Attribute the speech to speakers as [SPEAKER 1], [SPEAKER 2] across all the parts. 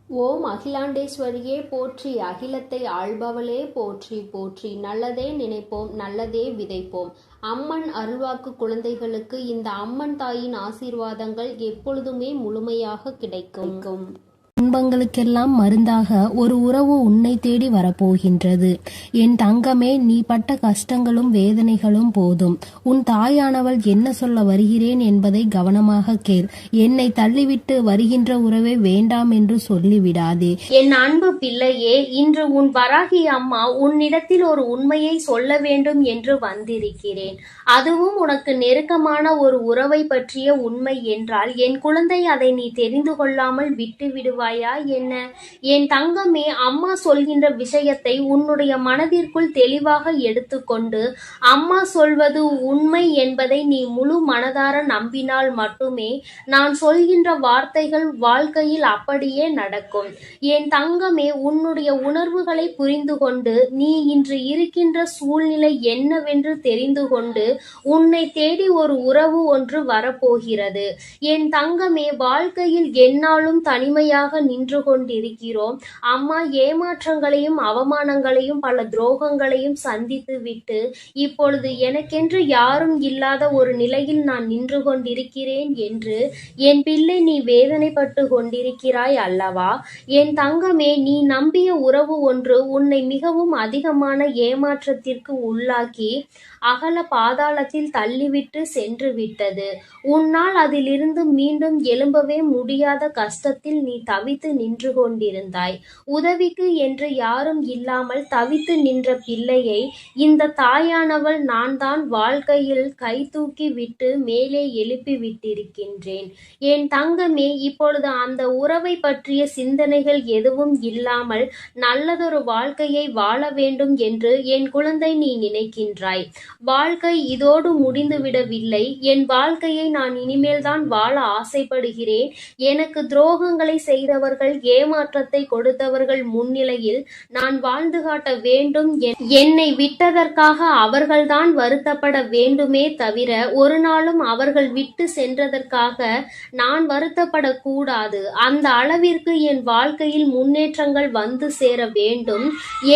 [SPEAKER 1] ஓம் அகிலாண்டேஸ்வரியே போற்றி, அகிலத்தை ஆள்பவளே போற்றி போற்றி. நல்லதே நினைப்போம், நல்லதே விதைப்போம். அம்மன் அருள்வாக்கு குழந்தைகளுக்கு இந்த அம்மன் தாயின் ஆசீர்வாதங்கள் எப்பொழுதுமே முழுமையாக கிடைக்கும்.
[SPEAKER 2] துன்பங்களுக்கெல்லாம் மருந்தாக ஒரு உறவு உன்னை தேடி வரப்போகின்றது. என் தங்கமே, நீ பட்ட கஷ்டங்களும் வேதனைகளும் போதும். உன் தாயானவள் என்ன சொல்ல வருகிறேன் என்பதை கவனமாக கேள். என்னை தள்ளிவிட்டு வருகின்ற உறவை வேண்டாம் என்று சொல்லிவிடாதே.
[SPEAKER 3] என் அன்பு பிள்ளையே, இன்று உன் வராகி அம்மா உன்னிடத்தில் ஒரு உண்மையை சொல்ல வேண்டும் என்று வந்திருக்கிறேன். அதுவும் உனக்கு நெருக்கமான ஒரு உறவை பற்றிய உண்மை என்றால், என் குழந்தை, அதை நீ தெரிந்து கொள்ளாமல் விட்டு விடுவாயா என்ன? என் தங்கமே, அம்மா சொல்கின்ற விஷயத்தை உன்னுடைய மனதிற்குள் தெளிவாக எடுத்துக்கொண்டு, அம்மா சொல்வது உண்மை என்பதை நீ முழு மனதார நம்பினால் மட்டுமே நான் சொல்கின்ற வார்த்தைகள் வாழ்க்கையில் அப்படியே நடக்கும். என் தங்கமே, உன்னுடைய உணர்வுகளை புரிந்து கொண்டு, நீ இன்று இருக்கின்ற சூழ்நிலை என்னவென்று தெரிந்து கொண்டு உன்னை தேடி ஒரு உறவு ஒன்று வரப்போகிறது. என் தங்கமே, வாழ்க்கையில் எந்நாளும் தனிமையாக நின்று கொண்டிருக்கிறோம். அம்மா ஏமாற்றங்களையும் அவமானங்களையும் பல துரோகங்களையும் சந்தித்து விட்டு இப்பொழுது எனக்கென்று யாரும் இல்லாத ஒரு நிலையில் நான் நின்று கொண்டிருக்கிறேன் என்று என் பிள்ளை நீ வேதனைப்பட்டு கொண்டிருக்கிறாய் அல்லவா? என் தங்கமே, நீ நம்பிய உறவு ஒன்று உன்னை மிகவும் அதிகமான ஏமாற்றத்திற்கு உள்ளாக்கி அகல பாதாளத்தில் தள்ளிவிட்டு சென்று விட்டது. உன்னால் அதிலிருந்து மீண்டும் எழும்பவே முடியாத கஷ்டத்தில் நீ தவித்து நின்று கொண்டிருந்தாய். உதவிக்கு என்று யாரும் இல்லாமல் தவித்து நின்ற பிள்ளையை இந்த தாயானவள் நான் தான் வாழ்க்கையில் கை தூக்கி விட்டு மேலே எழுப்பி விட்டிருக்கின்றேன். என் தங்கமே, இப்பொழுது அந்த உறவை பற்றிய சிந்தனைகள் எதுவும் இல்லாமல் நல்லதொரு வாழ்க்கையை வாழ வேண்டும் என்று என் குழந்தை நீ நினைக்கின்றாய். வாழ்க்கை இதோடு முடிந்துவிடவில்லை. என் வாழ்க்கையை நான் இனிமேல் தான் வாழ ஆசைப்படுகிறேன். எனக்கு துரோகங்களை செய்தவர்கள், ஏமாற்றத்தை கொடுத்தவர்கள் முன்னிலையில் நான் வாழ்ந்து காட்ட வேண்டும். என்னை விட்டதற்காக அவர்கள்தான் வருத்தப்பட வேண்டுமே தவிர ஒரு நாளும் அவர்கள் விட்டு சென்றதற்காக நான் வருத்தப்படக்கூடாது. அந்த அளவிற்கு என் வாழ்க்கையில் முன்னேற்றங்கள் வந்து சேர வேண்டும்.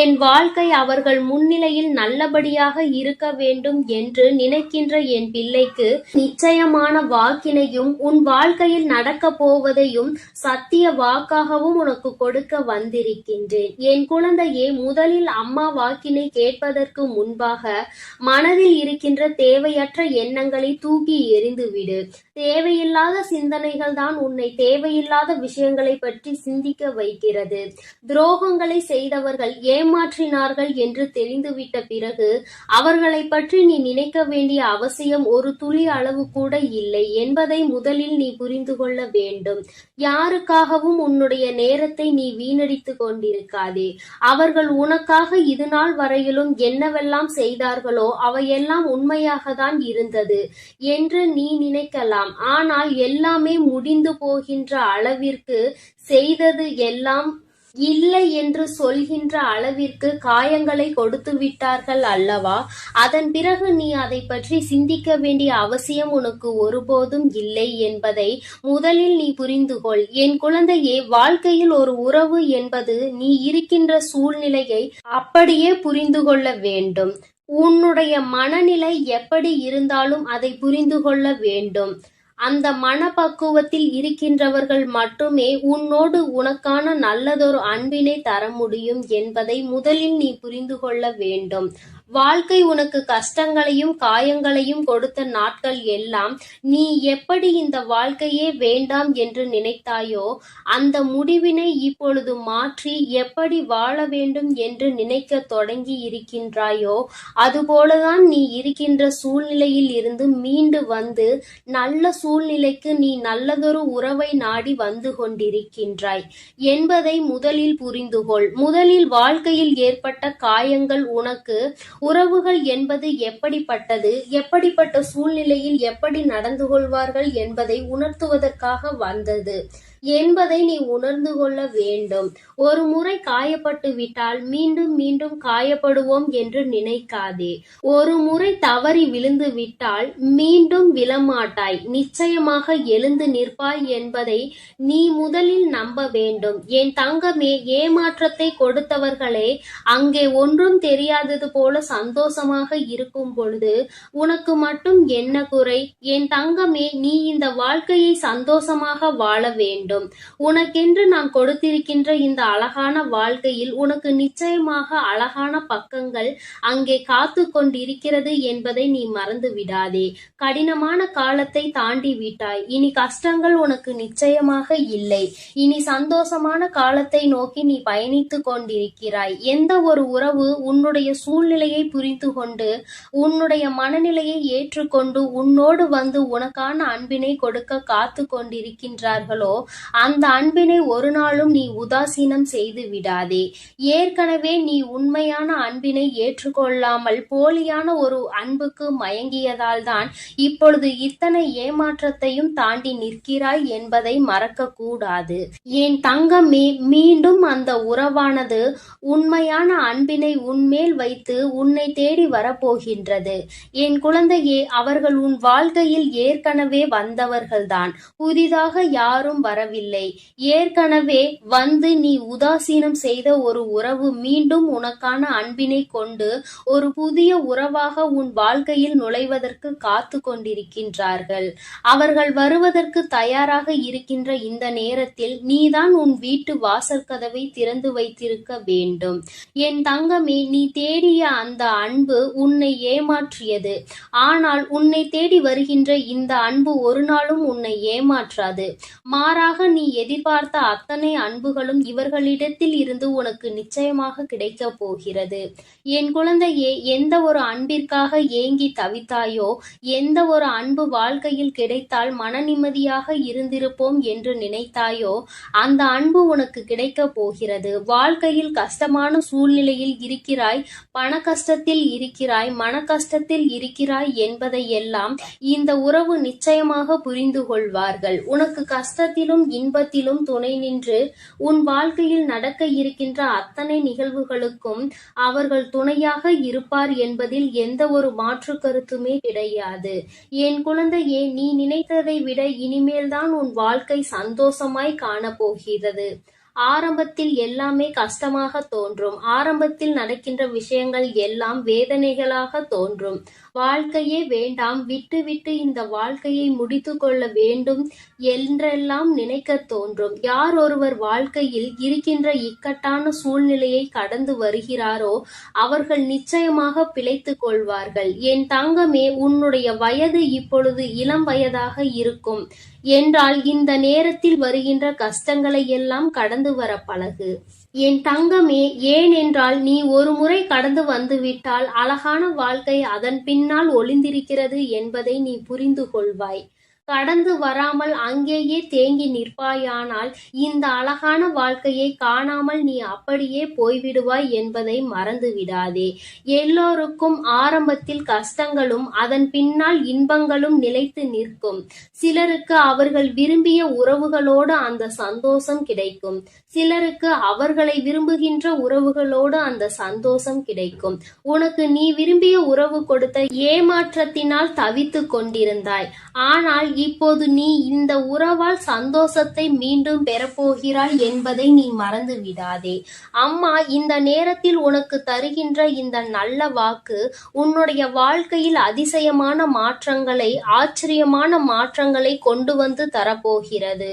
[SPEAKER 3] என் வாழ்க்கை அவர்கள் முன்னிலையில் நல்லபடியாக இருக்க வேண்டும் என்று நினைக்கின்ற என் பிள்ளைக்கு நிச்சயமான வாக்கினையும் உன் வாழ்க்கையில் நடக்க போவதையும் சத்திய வாக்காகவும் உனக்கு கொடுக்க வந்திருக்கின்றேன். என் குழந்தையே, முதலில் அம்மா வாக்கினை கேட்பதற்கு முன்பாக மனதில் இருக்கின்ற தேவையற்ற எண்ணங்களை தூக்கி எறிந்துவிடு. தேவையில்லாத சிந்தனைகள் தான் உன்னை தேவையில்லாத விஷயங்களை பற்றி சிந்திக்க வைக்கிறது. துரோகங்களை செய்தவர்கள், ஏமாற்றினார்கள் என்று தெரிந்துவிட்ட பிறகு அவர்களை பற்றி நீ நினைக்க வேண்டிய அவசியம் ஒரு துளி அளவு கூட இல்லை என்பதை முதலில் நீ புரிந்து கொள்ள வேண்டும். யாருக்காகவும் உன்னுடைய நேரத்தை நீ வீணடித்து கொண்டிருக்காதே. அவர்கள் உனக்காக இதுநாள் வரையிலும் என்னவெல்லாம் செய்தார்களோ அவையெல்லாம் உண்மையாக தான் இருந்தது என்று நீ நினைக்கலாம். ஆனால் எல்லாமே முடிந்து போகின்ற அளவிற்கு செய்தது எல்லாம் இல்லை என்று சொல்கின்ற அளவிற்கு காயங்களை கொடுத்து விட்டார்கள் அல்லவா? அதன் பிறகு நீ அதை பற்றி சிந்திக்க வேண்டிய அவசியம் உனக்கு ஒருபோதும் இல்லை என்பதை முதலில் நீ புரிந்து கொள். என் குழந்தையே, வாழ்க்கையில் ஒரு உறவு என்பது நீ இருக்கின்ற சூழ்நிலையை அப்படியே புரிந்து கொள்ள வேண்டும். உன்னுடைய மனநிலை எப்படி இருந்தாலும் அதை புரிந்து கொள்ள வேண்டும். அந்த மனப்பக்குவத்தில் இருக்கின்றவர்கள் மட்டுமே உன்னோடு உனக்கான நல்லதொரு அன்பினை தர முடியும் என்பதை முதலில் நீ புரிந்து கொள்ள வேண்டும். வாழ்க்கை உனக்கு கஷ்டங்களையும் காயங்களையும் கொடுத்த நாட்கள் எல்லாம் நீ எப்படி இந்த வாழ்க்கையே வேண்டாம் என்று நினைத்தாயோ அந்த முடிவினை இப்பொழுது மாற்றி எப்படி வாழ வேண்டும் என்று நினைக்க தொடங்கி இருக்கின்றாயோ அதுபோலதான் நீ இருக்கின்ற சூழ்நிலையில் இருந்து மீண்டு வந்து நல்ல சூழ்நிலைக்கு நீ நல்லதொரு உறவை நாடி வந்து கொண்டிருக்கின்றாய் என்பதை முதலில் புரிந்துகொள். முதலில் வாழ்க்கையில் ஏற்பட்ட காயங்கள் உனக்கு உறவுகள் என்பது எப்படிப்பட்டது, எப்படிப்பட்ட சூழ்நிலையில் எப்படி நடந்து கொள்வார்கள் என்பதை உணர்த்துவதற்காக வந்தது. என்பதை நீ உணர்ந்து கொள்ள வேண்டும். ஒரு முறை காயப்பட்டு விட்டால் மீண்டும் மீண்டும் காயப்படுவோம் என்று நினைக்காதே. ஒரு முறை தவறி விழுந்து விட்டால் மீண்டும் விழமாட்டாய், நிச்சயமாக எழுந்து நிற்பாய் என்பதை நீ முதலில் நம்ப வேண்டும். என் தங்கமே, ஏமாற்றத்தை கொடுத்தவர்களே அங்கே ஒன்றும் தெரியாதது போல சந்தோஷமாக இருக்கும் பொழுது உனக்கு மட்டும் என்ன குறை? என் தங்கமே, நீ இந்த வாழ்க்கையை சந்தோஷமாக வாழ வேண்டும். உனக்கென்று நான் கொடுத்திருக்கின்ற இந்த அழகான வாழ்க்கையில் உனக்கு நிச்சயமாக அழகான பக்கங்கள் அங்கே காத்து கொண்டிருக்கிறது என்பதை நீ மறந்து விடாதே. கடினமான காலத்தை தாண்டி விட்டாய், இனி கஷ்டங்கள் உனக்கு நிச்சயமாக இல்லை. இனி சந்தோஷமான காலத்தை நோக்கி நீ பயணித்து கொண்டிருக்கிறாய். எந்த ஒரு உறவு உன்னுடைய சூழ்நிலையை புரிந்து கொண்டு உன்னுடைய மனநிலையை ஏற்றுக்கொண்டு உன்னோடு வந்து உனக்கான அன்பினை கொடுக்க காத்து கொண்டிருக்கின்றார்களோ அந்த அன்பினை ஒரு நாளும் நீ உதாசீனம் செய்து விடாதே. ஏற்கனவே நீ உண்மையான அன்பினை ஏற்றுக்கொள்ளாமல் போலியான ஒரு அன்புக்கு மயங்கியதால் தான் இப்பொழுது இத்தனை ஏமாற்றத்தையும் தாண்டி நிற்கிறாய் என்பதை மறக்க கூடாது. என் தங்கமே, மீண்டும் அந்த உறவானது உண்மையான அன்பினை உன்மேல் வைத்து உன்னை தேடி வரப்போகின்றது. என் குழந்தையே, அவர்கள் உன் வாழ்க்கையில் ஏற்கனவே வந்தவர்கள்தான், புதிதாக யாரும் வரவில்லை. ஏற்கனவே வந்து நீ உதாசீனம் செய்த ஒரு உறவு மீண்டும் உனக்கான அன்பினை கொண்டு ஒரு புதிய உறவாக உன் வாழ்க்கையில் நுழைவதற்கு காத்து கொண்டிருக்கின்றார்கள். அவர்கள் வருவதற்கு தயாராக இருக்கின்ற இந்த நேரத்தில் நீதான் உன் வீட்டு வாசல் கதவை திறந்து வைத்திருக்க வேண்டும். என் தங்கமே, நீ தேடிய அந்த அன்பு உன்னை ஏமாற்றியது. ஆனால் உன்னை தேடி வருகின்ற இந்த அன்பு ஒரு நாளும் உன்னை ஏமாற்றாது. மாறாக நீ எதிர்பார்த்த அத்தனை அன்புகளும் இவர்களிடத்தில் இருந்து உனக்கு நிச்சயமாக கிடைக்க போகிறது. என் குழந்தையே, எந்த ஒரு அன்பிற்காக ஏங்கி தவித்தாயோ, எந்த ஒரு அன்பு வாழ்க்கையில் கிடைத்தால் மன நிம்மதியாக இருந்திருப்போம் என்று நினைத்தாயோ அந்த அன்பு உனக்கு கிடைக்க போகிறது. வாழ்க்கையில் கஷ்டமான சூழ்நிலையில் இருக்கிறாய், பண கஷ்டத்தில் இருக்கிறாய், மன கஷ்டத்தில் இருக்கிறாய் என்பதை எல்லாம் இந்த உறவு நிச்சயமாக புரிந்து கொள்வார்கள். உனக்கு கஷ்டத்திலும் இன்பத்திலும் துணை நின்று உன் வாழ்க்கையில் நடக்க இருக்கின்ற அத்தனை நிகழ்வுகளுக்கும் அவர்கள் துணையாக இருப்பார் என்பதில் எந்த ஒரு மாற்று கருத்துமே கிடையாது. என் குழந்தையே, நீ நினைத்ததை விட இனிமேல்தான் உன் வாழ்க்கை சந்தோஷமாய் காணப்போகிறது. ஆரம்பத்தில் எல்லாமே கஷ்டமாக தோன்றும். ஆரம்பத்தில் நடக்கின்ற விஷயங்கள் எல்லாம் வேதனைகளாக தோன்றும். வாழ்க்கையே வேண்டாம், விட்டு விட்டு இந்த வாழ்க்கையை முடித்து கொள்ள வேண்டும் என்றெல்லாம் நினைக்க தோன்றும். யார் ஒருவர் வாழ்க்கையில் இருக்கின்ற இக்கட்டான சூழ்நிலையை கடந்து வருகிறாரோ அவர்கள் நிச்சயமாக பிழைத்து கொள்வார்கள். என் தங்கமே, உன்னுடைய வயது இப்பொழுது இளம் வயதாக இருக்கும் என்றால் இந்த நேரத்தில் வருகின்ற கஷ்டங்களை எல்லாம் கடந்து வர பழகு. என் தங்கமே, ஏனென்றால் நீ ஒரு முறை கடந்து வந்துவிட்டால் அழகான வாழ்க்கை அதன் பின்னால் ஒளிந்திருக்கிறது என்பதை நீ புரிந்து கொள்வாய். கடந்து வராமல் அங்கேயே தேங்கி நிற்பாயானால் இந்த அழகான வாழ்க்கையை காணாமல் நீ அப்படியே போய்விடுவாய் என்பதை மறந்து விடாதே. எல்லோருக்கும் ஆரம்பத்தில் கஷ்டங்களும் அதன் பின்னால் இன்பங்களும் நிலைத்து நிற்கும். சிலருக்கு அவர்கள் விரும்பிய உறவுகளோடு அந்த சந்தோஷம் கிடைக்கும். சிலருக்கு அவர்களை விரும்புகின்ற உறவுகளோடு அந்த சந்தோஷம் கிடைக்கும். உனக்கு நீ விரும்பிய உறவு கொடுத்த ஏமாற்றத்தினால் தவித்து கொண்டிருந்தாய். ஆனால் இப்போது நீ இந்த உறவால் சந்தோஷத்தை மீண்டும் பெறப்போகிறாய் என்பதை நீ மறந்து விடாதே. அம்மா இந்த நேரத்தில் உனக்கு தருகின்ற இந்த நல்ல வாக்கு உன்னுடைய வாழ்க்கையில் அதிசயமான மாற்றங்களை, ஆச்சரியமான மாற்றங்களை கொண்டு வந்து தரப்போகிறது.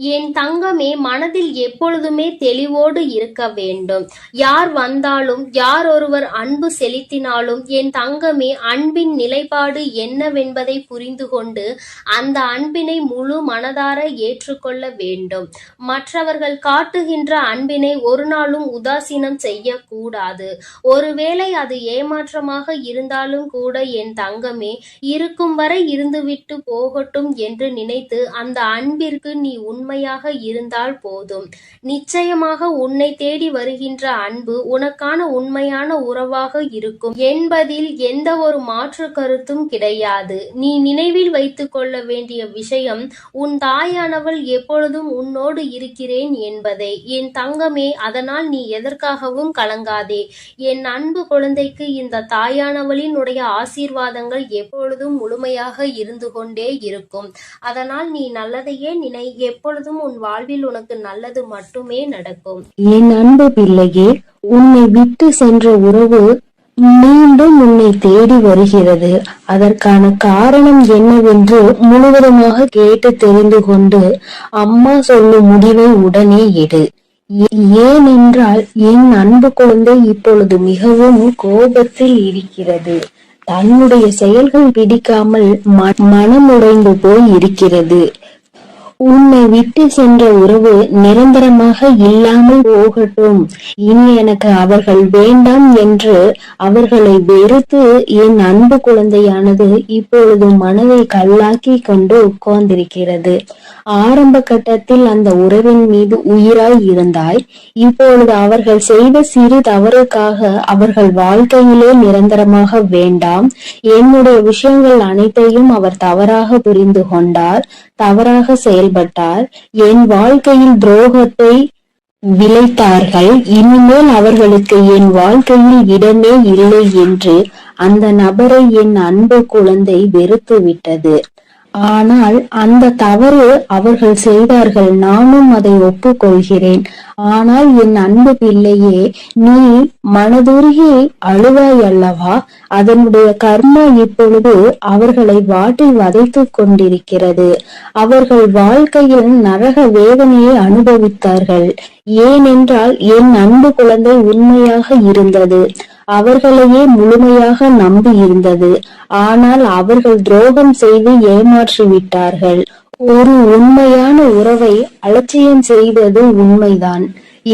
[SPEAKER 3] என் தங்கமே, மனதில் எப்பொழுதுமே தெளிவோடு இருக்க வேண்டும். யார் வந்தாலும் யார் ஒருவர் அன்பு செலுத்தினாலும் என் தங்கமே, அன்பின் நிலைப்பாடு என்னவென்பதை புரிந்து கொண்டு அந்த அன்பினை முழு மனதார ஏற்றுக்கொள்ள வேண்டும். மற்றவர்கள் காட்டுகின்ற அன்பினை ஒரு நாளும் உதாசீனம் செய்யக்கூடாது. ஒருவேளை அது ஏமாற்றமாக இருந்தாலும் கூட என் தங்கமே, இருக்கும் வரை இருந்துவிட்டு போகட்டும் என்று நினைத்து அந்த அன்பிற்கு நீ உண்மை உண்மையாக இருந்தால் போதும். நிச்சயமாக உன்னை தேடி வருகின்ற அன்பு உனக்கான உண்மையான உறவாக இருக்கும் என்பதில் எந்த ஒரு மாற்று கருத்தும் கிடையாது. நீ நினைவில் வைத்துக் கொள்ள வேண்டிய விஷயம், உன் தாயானவள் எப்பொழுதும் உன்னோடு இருக்கிறேன் என்பதை. என் தங்கமே, அதனால் நீ எதற்காகவும் கலங்காதே. என் அன்பு குழந்தைக்கு இந்த தாயானவளினுடைய ஆசீர்வாதங்கள் எப்பொழுதும் முழுமையாக இருந்து கொண்டே இருக்கும். அதனால் நீ நல்லதையே நினை. எப்பொழுதும் உன் வாழ்வில் உனக்கு நல்லது மட்டுமே நடக்கும்.
[SPEAKER 2] என் அன்பு பிள்ளையே, உன்னை விட்டு சென்ற உறவு மீண்டும் உன்னை தேடி வருகிறது. அதற்கான காரணம் என்னவென்று முழுவதுமாக கேட்டு தெரிந்து கொண்டு அம்மா சொல்லும் முடிவை உடனே எடு. ஏனென்றால் என் அன்பு குழந்தை இப்பொழுது மிகவும் கோபத்தில் இருக்கிறது. தன்னுடைய செயல்கள் பிடிக்காமல் மனமுடைந்து போய் இருக்கிறது. உன்னை விட்டு சென்ற உறவு நிரந்தரமாக இல்லாமல் போகட்டும், இனி எனக்கு அவர்கள் வேண்டாம் என்று அவர்களை வெறுத்து என் அன்பு குழந்தையானது இப்பொழுது மனதை கல்லாக்கி கொண்டு உட்கார்ந்திருக்கிறது. ஆரம்ப கட்டத்தில் அந்த உறவின் மீது உயிராய் இருந்தாய். இப்பொழுது அவர்கள் செய்த சிறு தவறுக்காக அவர்கள் வாழ்க்கையிலே நிரந்தரமாக வேண்டாம். என்னுடைய விஷயங்கள் அனைத்தையும் அவர் தவறாக புரிந்து கொண்டார், தவறாக செயல்பட்டார், என் வாழ்க்கையில் துரோகத்தை விளைத்தார்கள். இனிமேல் அவர்களுக்கு என் வாழ்க்கையில் இடமே இல்லை என்று அந்த நபரை என் அன்பு குழந்தை வெறுத்து விட்டது. ஆனால் அந்த தவறு அவர்கள் செய்தார்கள், நானும் அதை ஒப்புக்கொள்கிறேன். ஆனால் என் அன்பு பிள்ளையே, நீ மனதுருகி அழுவாய் அல்லவா? அதனுடைய கர்மா இப்பொழுது அவர்களை வாட்டி வதைத்து கொண்டிருக்கிறது. அவர்கள் வாழ்க்கையில் நரக வேதனையை அனுபவித்தார்கள். ஏனென்றால் என் அன்பு குழந்தை உண்மையாக இருந்தது, அவர்களையே முழுமையாக நம்பி இருந்தது. ஆனால் அவர்கள் துரோகம் செய்து ஏமாற்றி விட்டார்கள். ஒரு உண்மையான உறவை அலட்சியம் செய்வது உண்மைதான்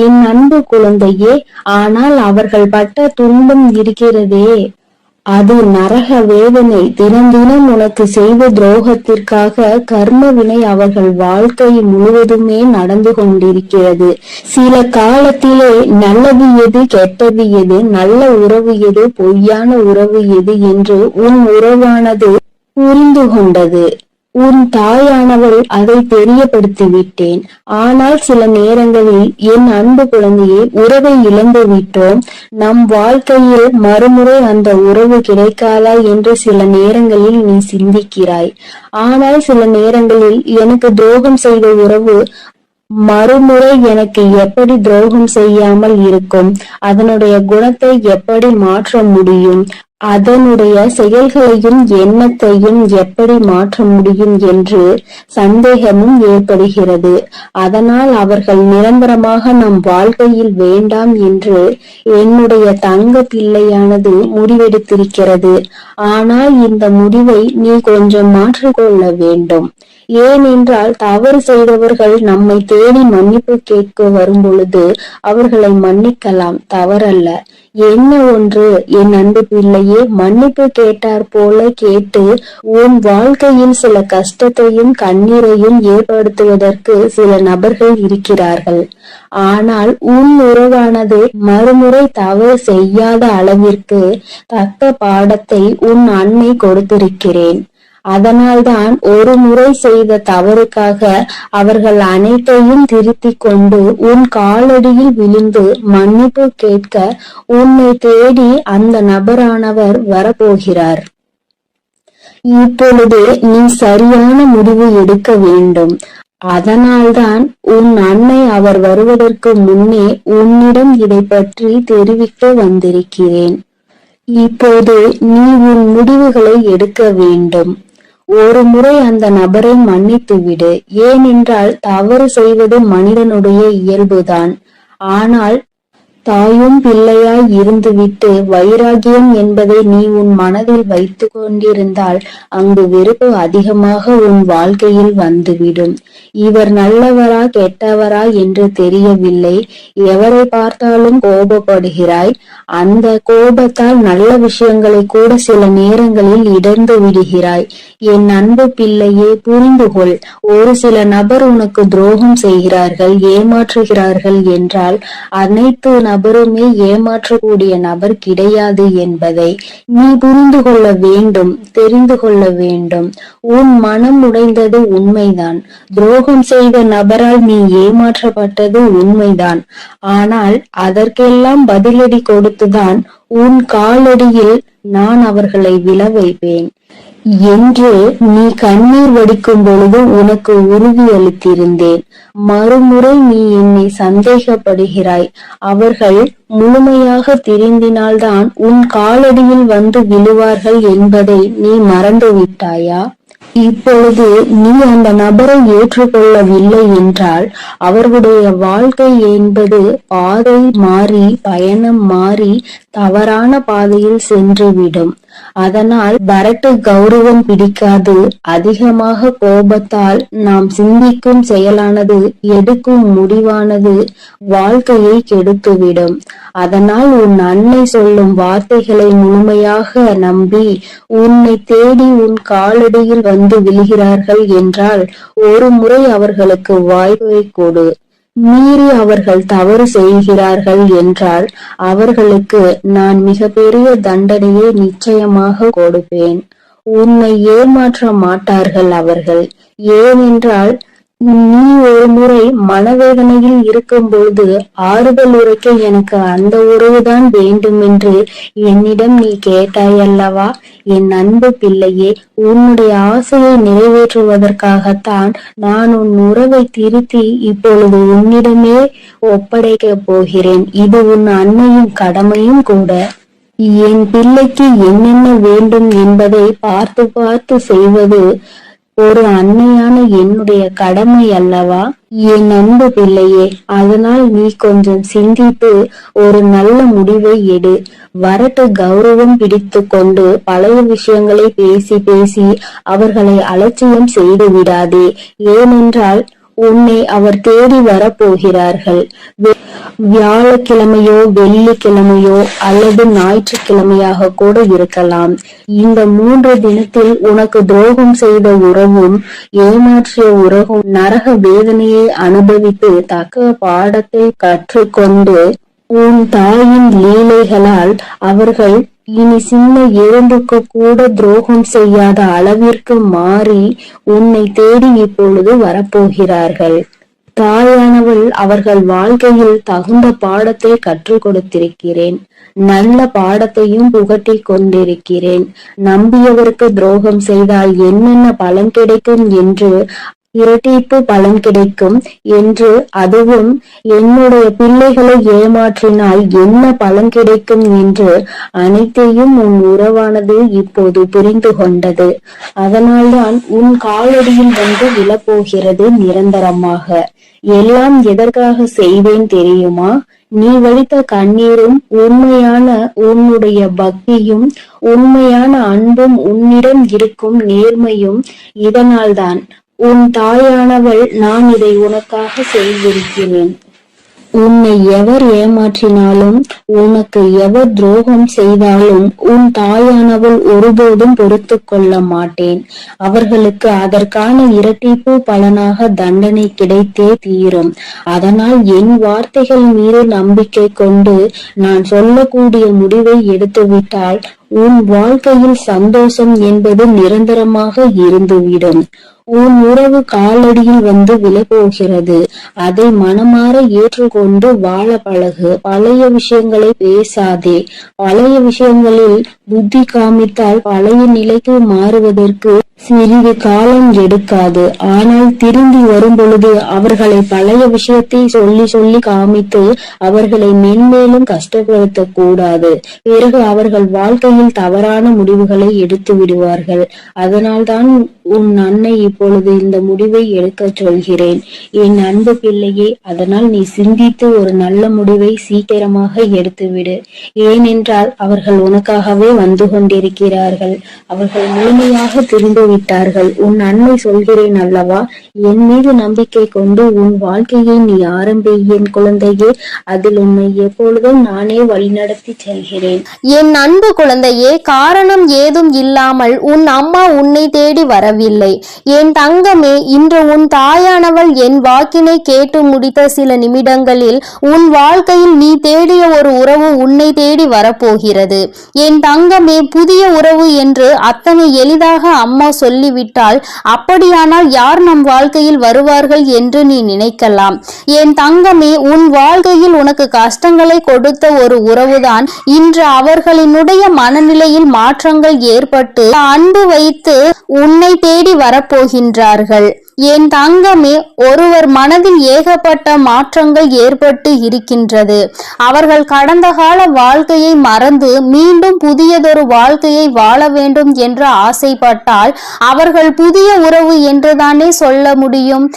[SPEAKER 2] என் அன்பு குழந்தையே. ஆனால் அவர்கள் பட்ட துன்பம் இருக்கிறதே, அது நரக வேதனை. தினம் தினம் உனக்கு செய்த துரோகத்திற்காக கர்ம வினை அவர்கள் வாழ்க்கை முழுவதுமே நடந்து கொண்டிருக்கிறது. சில காலத்திலே நல்லது எது, கெட்டது எது, நல்ல உறவு எது, பொய்யான உறவு எது என்று உன் உறவானது புரிந்து கொண்டது. உன் தாயானவள் அதை தெரியப்படுத்தி விட்டேன். ஆனால் சில நேரங்களில் என் அன்பு குழந்தையை உறவை இழந்து விட்டோம், நம் வாழ்க்கையில் மறுமுறை அந்த உறவு கிடைக்காதா என்று சில நேரங்களில் நீ சிந்திக்கிறாய். ஆனால் சில நேரங்களில் எனக்கு துரோகம் செய்த உறவு மறுமுறை எனக்கு எப்படி துரோகம் செய்யாமல் இருக்கும், அதனுடைய குணத்தை எப்படி மாற்ற முடியும், அதனுடைய செயல்களையும் எண்ணத்தையும் எப்படி மாற்ற முடியும் என்று சந்தேகமும் ஏற்படுகிறது. அதனால் அவர்கள் நிரந்தரமாக நம் வாழ்க்கையில் வேண்டாம் என்று என்னுடைய தங்க பிள்ளையானது முடிவெடுத்திருக்கிறது. ஆனால் இந்த முடிவை நீ கொஞ்சம் மாற்றிக்கொள்ள வேண்டும். ஏனென்றால் தவறு செய்தவர்கள் நம்மை தேடி மன்னிப்பு கேட்க வரும் பொழுது அவர்களை மன்னிக்கலாம், தவறல்ல. என்ன ஒன்று என் அன்பு பிள்ளையே, மன்னிப்பு கேட்டார் போல கேட்டு உன் வாழ்க்கையில் சில கஷ்டத்தையும் கண்ணீரையும் ஏற்படுத்துவதற்கு சில நபர்கள் இருக்கிறார்கள். ஆனால் உன் உறவானது மறுமுறை தவறு செய்யாத அளவிற்கு தக்க பாடத்தை உன் அன்னை கொடுத்திருக்கிறேன். அதனால்தான் ஒரு முறை செய்த தவறுக்காக அவர்கள் அனைத்தையும் திருத்திக் கொண்டு உன் காலடியில் விழுந்து மன்னிப்பு கேட்க உன்னை தேடி அந்த நபரானவர் வரப்போகிறார். இப்பொழுது நீ சரியான முடிவு எடுக்க வேண்டும். அதனால்தான் உன் அன்னை அவர் வருவதற்கு முன்னே உன்னிடம் இதை பற்றி தெரிவிக்க வந்திருக்கிறேன். இப்போது நீ உன் முடிவுகளை எடுக்க வேண்டும். ஒரு முறை அந்த நபரை மன்னித்து விடு. ஏனென்றால் தவறு செய்வது மனிதனுடைய இயல்புதான். ஆனால்
[SPEAKER 4] தாயும் பிள்ளையாய் இருந்துவிட்டு வைராகியம் என்பதை நீ உன் மனதில் வைத்து கொண்டிருந்தால் அங்கு வெறுப்பு அதிகமாக உன் வாழ்க்கையில் வந்துவிடும். இவர் நல்லவரா கெட்டவரா என்று தெரியவில்லை. எவரை பார்த்தாலும் கோபப்படுகிறாய். அந்த கோபத்தால் நல்ல விஷயங்களை கூட சில நேரங்களில் இடர்ந்து விடுகிறாய். என் அன்பு பிள்ளையே, புரிந்து கொள். ஒரு சில நபர் உனக்கு துரோகம் செய்கிறார்கள், ஏமாற்றுகிறார்கள் என்றால் அனைத்து நபருமே ஏமாற்றக்கூடிய நபர் கிடையாது என்பதை நீ புரிந்து கொள்ள வேண்டும், தெரிந்து கொள்ள வேண்டும். உன் மனம் உடைந்தது உண்மைதான். துரோகம் செய்த நபரால் நீ ஏமாற்றப்பட்டது உண்மைதான். ஆனால் அதற்கெல்லாம் பதிலடி கொடுத்துதான் உன் காலடியில் நான் அவர்களை விழ வைப்பேன் என்று நீ கண்ணீர் வடிக்கும் பொழுது உனக்கு உறுதியளித்திருந்தேன். மறுமுறை நீ என்னை சந்தேகப்படுகிறாய். அவர்கள் முழுமையாக திருந்தினால்தான் உன் காலடியில் வந்து விழுவார்கள் என்பதை நீ மறந்து விட்டாயா? இப்பொழுது நீ அந்த நபரை ஏற்றுக்கொள்ளவில்லை என்றால் அவர்களுடைய வாழ்க்கை என்பது பாதை மாறி, பயணம் மாறி தவறான பாதையில் சென்றுவிடும். அதனால் வரட்டு கௌரவம் பிடிக்காது. அதிகமாக கோபத்தால் நாம் சிந்திக்கும் செயலானது, எடுக்கும் முடிவானது வாழ்க்கையை கெடுத்துவிடும். அதனால் உன் அன்னை சொல்லும் வார்த்தைகளை முழுமையாக நம்பி உன்னை தேடி உன் காலடியில் வந்து விழுகிறார்கள் என்றால் ஒரு முறை அவர்களுக்கு வாய்ப்பை கொடு. மீறி அவர்கள் தவறு செய்கிறார்கள் என்றால் அவர்களுக்கு நான் மிகப்பெரிய தண்டனையை நிச்சயமாக கொடுப்பேன். உன்னை ஏமாற்ற மாட்டார்கள் அவர்கள். ஏனென்றால் நீ ஒரு முறை மனவேதனையில் இருக்கும் பொழுது ஆறுதல் உரைக்க எனக்கு அந்த உறவுதான் வேண்டும் என்று என்னிடம் நீ கேட்டாயல்லவா? என் அன்பு பிள்ளையே, உன்னுடைய ஆசையை நிறைவேற்றுவதற்காகத்தான் நான் உன் உறவை திருத்தி இப்பொழுது உன்னிடமே ஒப்படைக்க போகிறேன். இது உன் அன்னையின் கடமையும் கூட. என் பிள்ளைக்கு என்னென்ன வேண்டும் என்பதை பார்த்து பார்த்து செய்வது ஒரு அன்னையான என்னுடைய கடமை அல்லவா? என் அன்பு பிள்ளையே, அதனால் நீ கொஞ்சம் சிந்தித்து ஒரு நல்ல முடிவை எடு. வரட்டு கௌரவம் பிடித்து கொண்டு பழைய விஷயங்களை பேசி பேசி அவர்களை அலட்சியம் செய்து விடாதே. ஏனென்றால் உன்னை அவர் தேடி வரப்போகிறார்கள். வியாழக்கிழமையோ வெள்ளிக்கிழமையோ அல்லது ஞாயிற்றுக்கிழமையாக கூட இருக்கலாம். இந்த 3 தினத்தில் உனக்கு துரோகம் செய்த உறவும் ஏமாற்றிய உறவும் நரக வேதனையை அனுபவித்து தக்க பாடத்தை கற்றுக்கொண்டு உன் தாயின் லீலைகளால் அவர்கள் இனி சின்ன எறும்புக்கு கூட துரோகம் செய்யாத அளவிற்கு மாறி உன்னை தேடி இப்பொழுது வரப்போகிறார்கள். தாயானவள் அவர்கள் வாழ்க்கையில் தகுந்த பாடத்தை கற்றுக் கொடுத்திருக்கிறேன். நல்ல பாடத்தையும் புகட்டி கொண்டிருக்கிறேன். நம்பியவருக்கு துரோகம் செய்தால் என்னென்ன பலன் கிடைக்கும் என்று, இரட்டிப்பு பலன் கிடைக்கும் என்று, அதுவும் என்னுடைய பிள்ளைகளை ஏமாற்றினால் என்ன பலன் கிடைக்கும் என்று அனைத்தையும் உன் உறவானது இப்போது புரிந்து கொண்டது. அதனால்தான் உன் காலடியில் வந்து விழப்போகிறது நிரந்தரமாக. எல்லாம் எதற்காக செய்வேன் தெரியுமா? நீ வடித்த கண்ணீரும் உண்மையான உன்னுடைய பக்தியும் உண்மையான அன்பும் உன்னிடம் இருக்கும் நேர்மையும் இதனால்தான். உன் தாயானவள் நான் இதை உனக்காக செய்திருக்கிறேன். உன்னை எவர் ஏமாற்றினாலும் உனக்கு எவர் துரோகம் செய்தாலும் உன் தாயானவள் ஒருபோதும் பொறுத்து கொள்ள மாட்டேன். அவர்களுக்கு அதற்கான இரட்டிப்பு பலனாக தண்டனை கிடைத்தே தீரும். அதனால் என் வார்த்தைகள் மீது நம்பிக்கை கொண்டு நான் சொல்லக்கூடிய முடிவை எடுத்துவிட்டால் உன் வாழ்க்கையில் சந்தோஷம் என்பது நிரந்தரமாக இருந்துவிடும். உன் உறவு காலடியில் வந்து விழப்போகிறது. அதை மனமாற ஏற்றுக்கொண்டு வாழ பழகு. பழைய விஷயங்களை பேசாதே. பழைய விஷயங்களில் புத்தி காமித்தால் பழைய நிலைக்கு மாறுவதற்கு சிறிது காலம் எடுக்காது. ஆனால் திரும்பி வரும் பொழுது அவர்களை பழைய விஷயத்தை சொல்லி சொல்லி காமித்து அவர்களை மென்மேலும் கஷ்டப்படுத்த கூடாது. பிறகு அவர்கள் வாழ்க்கையில் தவறான முடிவுகளை எடுத்து விடுவார்கள். அதனால்தான் உன் அன்னை இப்பொழுது இந்த முடிவை எடுக்க சொல்கிறேன் என் அன்பு பிள்ளையே. அதனால் நீ சிந்தித்து ஒரு நல்ல முடிவை சீக்கிரமாக எடுத்துவிடு. ஏனென்றால் அவர்கள் உனக்காகவே வந்து கொண்டிருக்கிறார்கள். அவர்கள் முழுமையாக திரும்பிவிட்டார்கள். உன் அன்னை சொல்கிறேன் அல்லவா, என் மீது நம்பிக்கை கொண்டு உன் வாழ்க்கையை நீ ஆரம்பி என் குழந்தையே. அதில் உன்னை எப்பொழுதும் நானே வழிநடத்தி செல்கிறேன்.
[SPEAKER 3] என் அன்பு குழந்தையே, காரணம் ஏதும் இல்லாமல் உன் அம்மா உன்னை தேடி வரவில்லை. என் தங்கமே, இன்று உன் தாயானவள் என் வாக்கினை கேட்டு முடித்த சில நிமிடங்களில் உன் வாழ்க்கையில் நீ தேடிய ஒரு உறவு உன்னை தேடி வரப்போகிறது. என் தங்கமே, புதிய உறவு என்று அத்தனை எளிதாக அம்மா சொல்லிவிட்டால் அப்படியானால் யார் நம் வாழ்க்கையில் வருவார்கள் என்று நீ நினைக்கலாம். என் தங்கமே, உன் வாழ்க்கையில் உனக்கு கஷ்டங்களை கொடுத்த ஒரு உறவுதான் இன்று அவர்களினுடைய மனநிலையில் மாற்றங்கள் ஏற்பட்டு அன்பு வைத்து உன்னை தேடி வரப்போகின்றார்கள். என் தங்கமே, ஒருவர் மனதில் ஏகப்பட்ட மாற்றங்கள் ஏற்பட்டு இருக்கின்றது. அவர்கள் கடந்த கால வாழ்க்கையை மறந்து மீண்டும் புதியதொரு வாழ்க்கையை வாழ வேண்டும் என்று ஆசைப்பட்டால் அவர்கள் புதிய உறவு என்றுதானே சொல்ல முடியும்.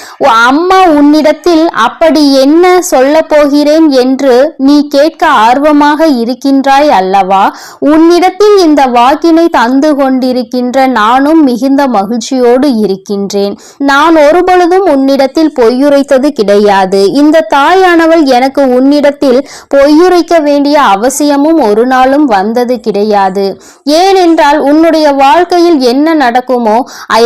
[SPEAKER 3] அம்மா உன்னிடத்தில் அப்படி என்ன சொல்ல போகிறேன் என்று நீ கேட்க ஆர்வமாக இருக்கின்றாய் அல்லவா? உன்னிடத்தில் இந்த வாக்கினை தந்து கொண்டிருக்கின்ற நானும் மிகுந்த மகிழ்ச்சியோடு இருக்கின்றேன். நான் ஒருபொழுதும் உன்னிடத்தில் பொய்யுரைத்தது கிடையாது. இந்த தாயானவள் எனக்கு உன்னிடத்தில் பொய்யுரைக்க வேண்டிய அவசியமும் ஒரு நாளும் வந்தது கிடையாது. ஏனென்றால் உன்னுடைய வாழ்க்கையில் என்ன நடக்குமோ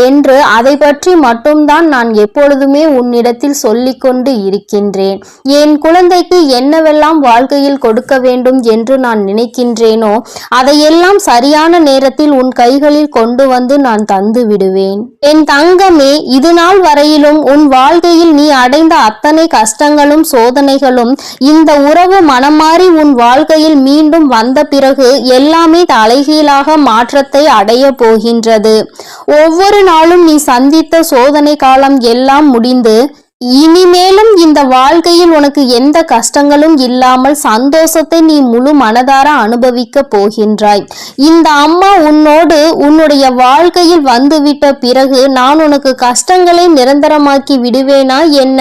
[SPEAKER 3] என்று அதை பற்றி மட்டும்தான் நான் எப்பொழுதுமே உன்னிடத்தில் சொல்லிக் கொண்டு இருக்கின்றேன். என் குழந்தைக்கு என்னவெல்லாம் வாழ்க்கையில் கொடுக்க வேண்டும் என்று நான் நினைக்கின்றேனோ அதையெல்லாம் சரியான நேரத்தில் உன் கைகளில் கொண்டு வந்து நான் தந்து விடுவேன். என் தங்கமே, இது நாள் வரையிலும் உன் வாழ்க்கையில் நீ அடைந்த அத்தனை கஷ்டங்களும் சோதனைகளும் இந்த உறவு மனமாறி உன் வாழ்க்கையில் மீண்டும் வந்த பிறகு எல்லாமே தலைகீழாக மாற்றத்தை அடைய போகின்றது. ஒவ்வொரு நாளும் நீ சந்தித்த சோதனை காலம் எல்லாம் முடிந்து இனிமேலும் இந்த வாழ்க்கையில் உனக்கு எந்த கஷ்டங்களும் இல்லாமல் சந்தோஷத்தை நீ முழு மனதார அனுபவிக்க போகின்றாய். இந்த அம்மா உன்னோடு உன்னுடைய வாழ்க்கையில் வந்துவிட்ட பிறகு நான் உனக்கு கஷ்டங்களை நிரந்தரமாக்கி விடுவேனா என்ன?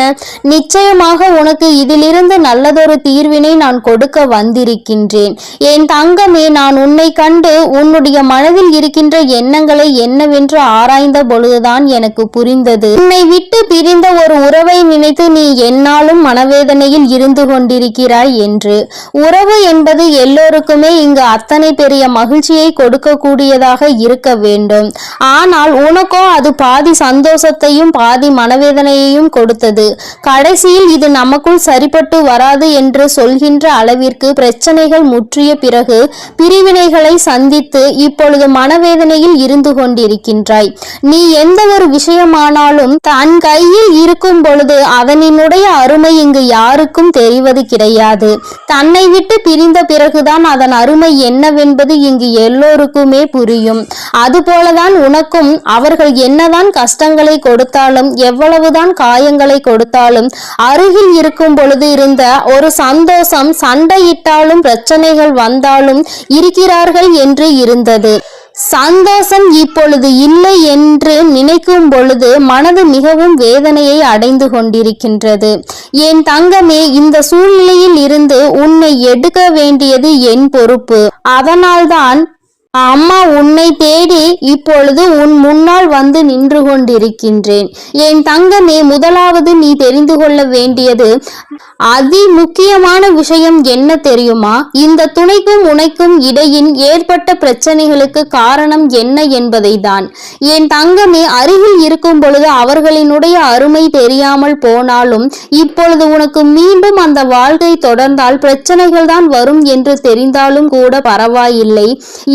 [SPEAKER 3] நிச்சயமாக உனக்கு இதிலிருந்து நல்லதொரு தீர்வினை நான் கொடுக்க வந்திருக்கின்றேன். என் தங்கமே, நான் உன்னை கண்டு உன்னுடைய மனதில் இருக்கின்ற எண்ணங்களை என்னவென்று ஆராய்ந்த பொழுதுதான் எனக்கு புரிந்தது. உன்னை விட்டு பிரிந்த ஒரு உறவை நினைத்து நீ என்னாலும் மனவேதனையில் இருந்து கொண்டிருக்கிறாய் என்று. உறவு என்பது எல்லோருக்குமே இங்கு அத்தனை பெரிய மகிழ்ச்சியை கொடுக்க கூடியதாக இருக்க வேண்டும். ஆனால் உனக்கோ அது பாதி சந்தோஷத்தையும் பாதி மனவேதனையையும் கொடுத்தது. கடைசியில் இது நமக்குள் சரிப்பட்டு வராது என்று சொல்கின்ற அளவிற்கு பிரச்சனைகள் முற்றிய பிறகு பிரிவினைகளை சந்தித்து இப்பொழுது மனவேதனையில் இருந்து கொண்டிருக்கின்றாய். நீ எந்த ஒரு விஷயமானாலும் தன் கையில் இருக்கும் பொழுது அதனினுடைய அருமை இங்கு யாருக்கும் தெரிவது கிடையாது. தன்னை விட்டு பிரிந்த பிறகுதான் அதன் அருமை என்னவென்பது இங்கு எல்லோருக்குமே புரியும். அதுபோலதான் உனக்கும் அவர்கள் என்னதான் கஷ்டங்களை கொடுத்தாலும் எவ்வளவுதான் காயங்களை கொடுத்தாலும் அருகில் இருக்கும் பொழுது இருந்த ஒரு சந்தோஷம் சண்டையிட்டாலும் பிரச்சனைகள் வந்தாலும் இருக்கிறார்கள் என்று இருந்தது. சந்தோஷம் இப்பொழுது இல்லை என்று நினைக்கும் பொழுது மனது மிகவும் வேதனையை அடைந்து கொண்டிருக்கின்றது. என் தங்கமே, இந்த சூழ்நிலையில் இருந்து உன்னை எடுக்க வேண்டியது என் பொறுப்பு. அதனால்தான் அம்மா உன்னை தேடி இப்பொழுது உன் முன்னால் வந்து நின்று கொண்டிருக்கின்றேன். என் தங்கமே, முதலாவது நீ தெரிந்து கொள்ள வேண்டியது அதி முக்கியமான விஷயம் என்ன தெரியுமா? இந்த துணைக்கும் உனக்கும் இடையில் ஏற்பட்ட பிரச்சனைகளுக்கு காரணம் என்ன என்பதை தான். என் தங்கமே, அருகில் இருக்கும் பொழுது அவர்களினுடைய அருமை தெரியாமல் போனாலும் இப்பொழுது உனக்கு மீண்டும் அந்த வாழ்க்கை தொடர்ந்தால் பிரச்சனைகள் தான் வரும் என்று தெரிந்தாலும் கூட பரவாயில்லை.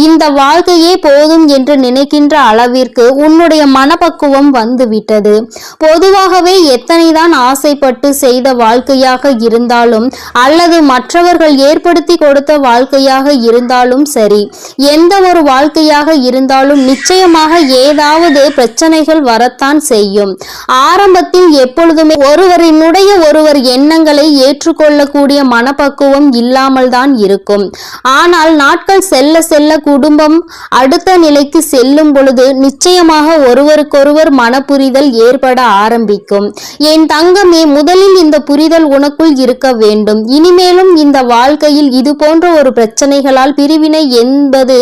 [SPEAKER 3] இந்த
[SPEAKER 1] இந்த வாழ்க்கையே போதும் என்று நினைக்கின்ற அளவிற்கு உன்னுடைய மனப்பக்குவம் வந்துவிட்டது. பொதுவாகவே எத்தனைதான் ஆசைப்பட்டு செய்த வாழ்க்கையாக இருந்தாலும் அல்லது மற்றவர்கள் ஏற்படுத்தி கொடுத்த வாழ்க்கையாக இருந்தாலும் சரி, எந்த ஒரு வாழ்க்கையாக இருந்தாலும் நிச்சயமாக ஏதாவது பிரச்சனைகள் வரத்தான் செய்யும். ஆரம்பத்தில் எப்பொழுதுமே ஒருவரினுடைய ஒருவர் எண்ணங்களை ஏற்றுக்கொள்ளக்கூடிய மனப்பக்குவம் இல்லாமல் தான் இருக்கும். ஆனால் நாட்கள் செல்ல செல்ல குடும்பம் அடுத்த நிலைக்கு செல்லும் பொழுது நிச்சயமாக ஒருவருக்கொருவர் மனப்புரிதல் ஏற்பட ஆரம்பிக்கும். என் தங்கமே, முதலில் இந்த புரிதல் உனக்குள் இருக்க வேண்டும். இனிமேலும் இந்த வாழ்க்கையில் இது போன்ற ஒரு பிரச்சனைகளால் பிரிவினை என்பது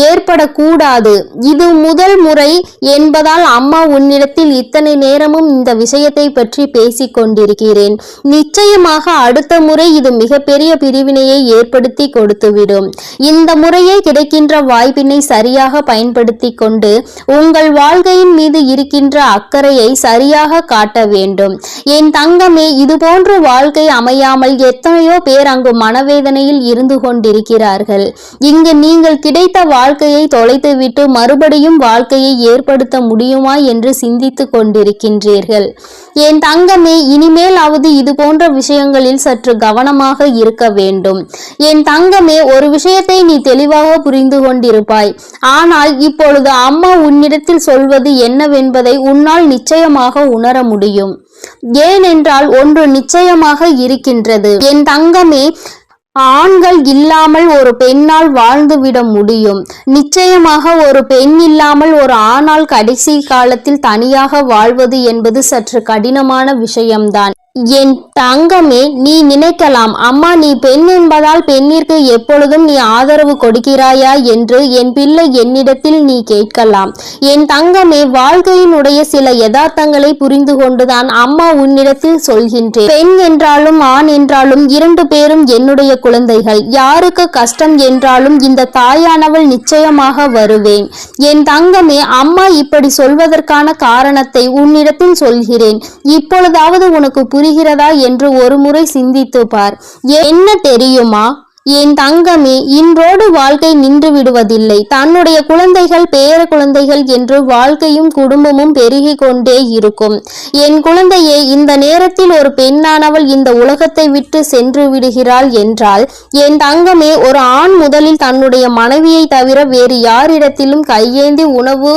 [SPEAKER 1] ஏற்படக்கூடாது. இது முதல் முறை என்பதால் அம்மா உன்னிடத்தில் இத்தனை நேரமும் இந்த விஷயத்தை பற்றி பேசிக் கொண்டிருக்கிறேன். நிச்சயமாக அடுத்த முறை இது மிகப்பெரிய பிரிவினையை ஏற்படுத்தி கொடுத்துவிடும். இந்த முறையே கிடைக்கின்ற வாய்ப்பினை சரியாக பயன்படுத்தி கொண்டு உங்கள் வாழ்க்கையின் மீது இருக்கின்ற அக்கறையை சரியாக காட்ட வேண்டும். என் தங்கமே, இது போன்ற வாழ்க்கை அமையாமல் எத்தனையோ பேர் அங்கு மனவேதனையில் இருந்து கொண்டிருக்கிறார்கள். இங்கு நீங்கள் கிடைத்த வாழ்க்கையை தொலைத்துவிட்டு மறுபடியும் வாழ்க்கையை ஏற்படுத்த முடியுமா என்று சிந்தித்துக் கொண்டிருக்கின்றீர்கள். என் தங்கமே, இனிமேலாவது இது போன்ற விஷயங்களில் சற்று கவனமாக இருக்க வேண்டும். என் தங்கமே, ஒரு விஷயத்தை நீ தெளிவாக புரிந்து கொண்டிருப்பாய். ஆனால் இப்பொழுது அம்மா உன்னிடத்தில் சொல்வது என்னவென்பதை உன்னால் நிச்சயமாக உணர முடியும். ஏனென்றால் ஒன்று நிச்சயமாக இருக்கின்றது. என் தங்கமே, ஆண்கள் இல்லாமல் ஒரு பெண்ணால் வாழ்ந்துவிட முடியும். நிச்சயமாக ஒரு பெண் இல்லாமல் ஒரு ஆணால் கடைசி காலத்தில் தனியாக வாழ்வது என்பது சற்று கடினமான விஷயம்தான். என் தங்கமே, நீ நினைக்கலாம், அம்மா நீ பெண் என்பதால் பெண்ணிற்கு எப்பொழுதும் நீ ஆதரவு கொடுக்கிறாயா என்று என் பிள்ளை என்னிடத்தில் நீ கேட்கலாம். என் தங்கமே, வாழ்க்கையினுடைய சில யதார்த்தங்களை புரிந்து கொண்டுதான் அம்மா உன்னிடத்தில் சொல்கின்றேன். பெண் என்றாலும் ஆண் என்றாலும் இரண்டு பேரும் என்னுடைய குழந்தைகள். யாருக்கு கஷ்டம் என்றாலும் இந்த தாயானவள் நிச்சயமாக வருவேன். என் தங்கமே, அம்மா இப்படி சொல்வதற்கான காரணத்தை உன்னிடத்தில் சொல்கிறேன். இப்பொழுதாவது உனக்கு புரிகிறதா என்று ஒரு முறை சிந்தித்து பார். என்ன தெரியுமா என் தங்கமே, இன்றோடு வாழ்க்கை நின்று விடுவதில்லை. தன்னுடைய குழந்தைகள் பேர குழந்தைகள் என்று வாழ்க்கையும் குடும்பமும் பெருகி கொண்டே இருக்கும். என் குழந்தையே, இந்த நேரத்தில் ஒரு பெண்ணானவள் இந்த உலகத்தை விட்டு சென்று விடுகிறாள் என்றால் என் தங்கமே, ஒரு ஆண் முதலில் தன்னுடைய மனைவியை தவிர வேறு யாரிடத்திலும் கையேந்தி உணவு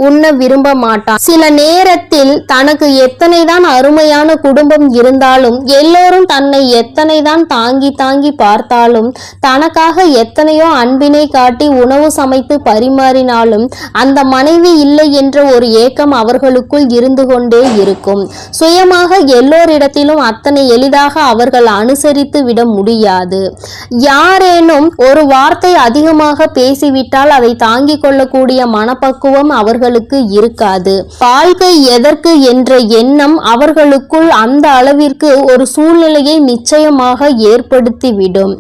[SPEAKER 1] உண்ண விரும்ப மாட்டான். சில நேரத்தில் தனக்கு எத்தனைதான் அருமையான குடும்பம் இருந்தாலும், எல்லோரும் தன்னை எத்தனைதான் தாங்கி தாங்கி பார்த்தாலும், தனக்காக எத்தனையோ அன்பினை காட்டி உணவு சமைத்து பரிமாறினாலும் அந்த மனைவி இல்லை என்ற ஒரு ஏக்கம் அவர்களுக்குள் இருந்து கொண்டே இருக்கும். சுயமாக எல்லோரிடத்திலும் அத்தனை எளிதாக அவர்கள் அனுசரித்து விட முடியாது. யாரேனும் ஒரு வார்த்தை அதிகமாக பேசிவிட்டால் அதை தாங்கிக் கொள்ளக்கூடிய மனப்பக்குவம் அவர்களுக்கு இருக்காது. வாழ்க்கை எதற்கு என்ற எண்ணம் அவர்களுக்குள் அந்த அளவிற்கு ஒரு சூழ்நிலையை நிச்சயமாக ஏற்படுத்திவிடும்.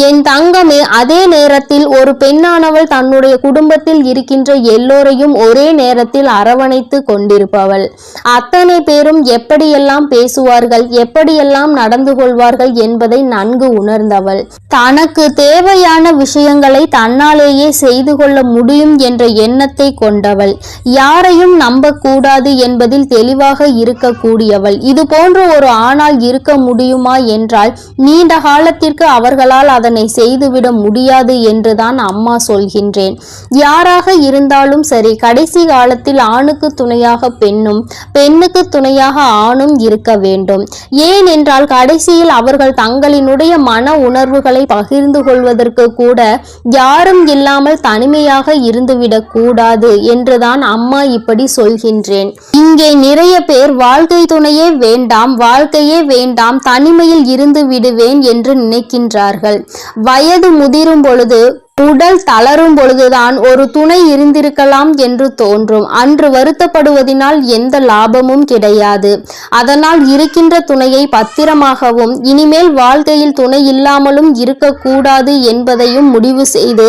[SPEAKER 1] என் தங்கமே, அதே நேரத்தில் ஒரு பெண்ணானவள் தன்னுடைய குடும்பத்தில் இருக்கின்ற எல்லோரையும் ஒரே நேரத்தில் அரவணைத்து கொண்டிருப்பவள். அத்தனை பேரும் எப்படியெல்லாம் பேசுவார்கள், எப்படியெல்லாம் நடந்து கொள்வார்கள் என்பதை நன்கு உணர்ந்தவள். தனக்கு தேவையான விஷயங்களை தன்னாலேயே செய்து கொள்ள முடியும் என்ற எண்ணத்தை கொண்டவள். யாரையும் நம்பக்கூடாது என்பதில் தெளிவாக இருக்கக்கூடியவள். இது போன்ற ஒரு ஆணால் இருக்க முடியுமா என்றால் நீண்ட காலத்திற்கு அவர்களால் அதனை செய்துவிட முடியாது என்றுதான் அம்மா சொல்கின்றேன். யாராக இருந்தாலும் சரி, கடைசி காலத்தில் ஆணுக்கு துணையாக பெண்ணும், பெண்ணுக்கு துணையாக ஆணும் இருக்க வேண்டும். ஏனென்றால் கடைசியில் அவர்கள் தங்களினுடைய மன உணர்வுகளை பகிர்ந்து கொள்வதற்கு கூட யாரும் இல்லாமல் தனிமையாக இருந்துவிடக் கூடாது என்றுதான் அம்மா இப்படி சொல்கின்றேன். இங்கே நிறைய பேர் வாழ்க்கை துணையே வேண்டாம், வாழ்க்கையே வேண்டாம், தனிமையில் இருந்து விடுவேன் என்று நினைக்கின்றார்கள். வயது முதிரும் பொழுது, உடல் தளரும் பொழுதுதான் ஒரு துணை இருந்திருக்கலாம் என்று தோன்றும். அன்று வருத்தப்படுவதனால் எந்த லாபமும் கிடையாது. அதனால் இருக்கின்ற துணையை பத்திரமாகவும் இனிமேல் வாழ்க்கையில் துணை இல்லாமலும் இருக்கக்கூடாது என்பதையும் முடிவு செய்து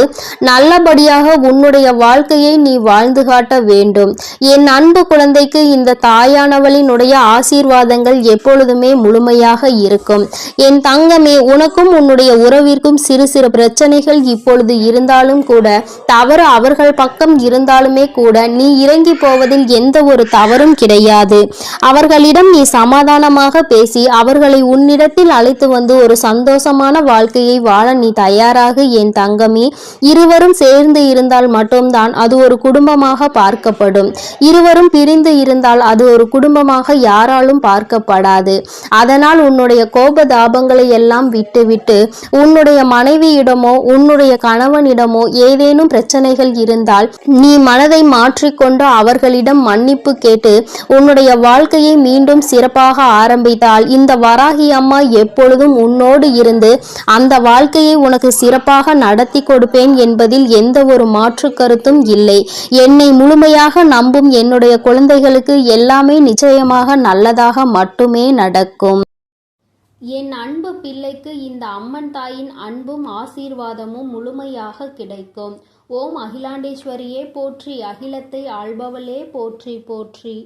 [SPEAKER 1] நல்லபடியாக உன்னுடைய வாழ்க்கையை நீ வாழ்ந்து காட்ட வேண்டும். என் அன்பு குழந்தைக்கு இந்த தாயானவளினுடைய ஆசீர்வாதங்கள் எப்பொழுதுமே முழுமையாக இருக்கும். என் தங்கமே, உனக்கும் உன்னுடைய உறவிற்கும் சிறு சிறு பிரச்சனைகள் இப்பொழுது இருந்தாலும் கூட, தவறு அவர்கள் பக்கம் இருந்தாலுமே கூட நீ இறங்கி போவதில் எந்த ஒரு தவறும் கிடையாது. அவர்களிடம் நீ சமாதானமாக பேசி அவர்களை உன்னிடத்தில் அழைத்து வந்து ஒரு சந்தோஷமான வாழ்க்கையை வாழ நீ தயாராக என் தங்கமே. இருவரும் சேர்ந்து இருந்தால் மட்டும்தான் அது ஒரு குடும்பமாக பார்க்கப்படும். இருவரும் பிரிந்து இருந்தால் அது ஒரு குடும்பமாக யாராலும் பார்க்கப்படாது. அதனால் உன்னுடைய கோபதாபங்களை எல்லாம் விட்டுவிட்டு உன்னுடைய மனைவியிடமோ உன்னுடைய கணவனிடமோ ஏதேனும் பிரச்சனைகள் இருந்தால் நீ மனதை மாற்றிக்கொண்டு அவர்களிடம் மன்னிப்பு கேட்டு உன்னுடைய வாழ்க்கையை மீண்டும் சிறப்பாக ஆரம்பித்தால் இந்த வராகி அம்மா எப்பொழுதும் உன்னோடு இருந்து அந்த வாழ்க்கையை உனக்கு சிறப்பாக நடத்தி கொடுப்பேன் என்பதில் எந்த ஒரு மாற்று கருத்தும் இல்லை. என்னை முழுமையாக நம்பும் என்னுடைய குழந்தைகளுக்கு எல்லாமே நிச்சயமாக நல்லதாக மட்டுமே நடக்கும். என் அன்பு பிள்ளைக்கு இந்த அம்மன் தாயின் அன்பும் ஆசீர்வாதமும் முழுமையாக கிடைக்கும். ஓம் அகிலாண்டேஸ்வரியே போற்றி, அகிலத்தை ஆள்பவளே போற்றி போற்றி.